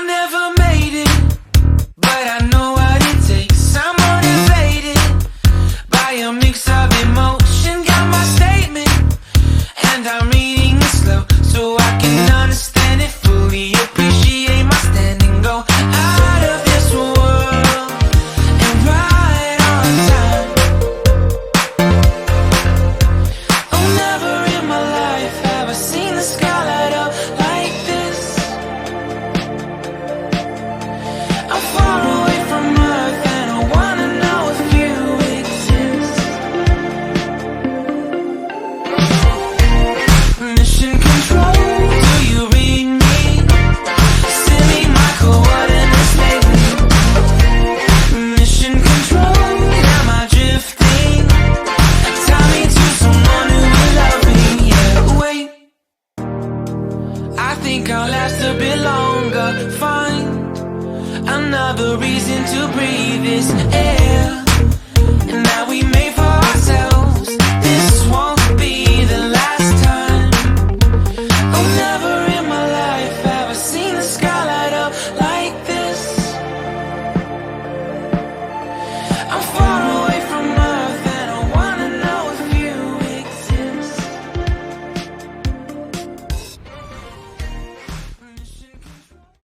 never made it, but I know what it takes. I'm motivated by a mix of emotion. Got my statement, and I'm reading it slow so I can understand it fully. Appreciate my standing, go out of this world and right on time. Oh, never in my life have I seen the sky light up like this. I'm far away from Earth and I wanna know if you exist. Mission control, do you read me? Send me my coordinates lately. Mission control, am I drifting? Tie me to someone who will love me. Yeah, wait, I think I'll last a bit longer. Find another reason to breathe this air, and now we made for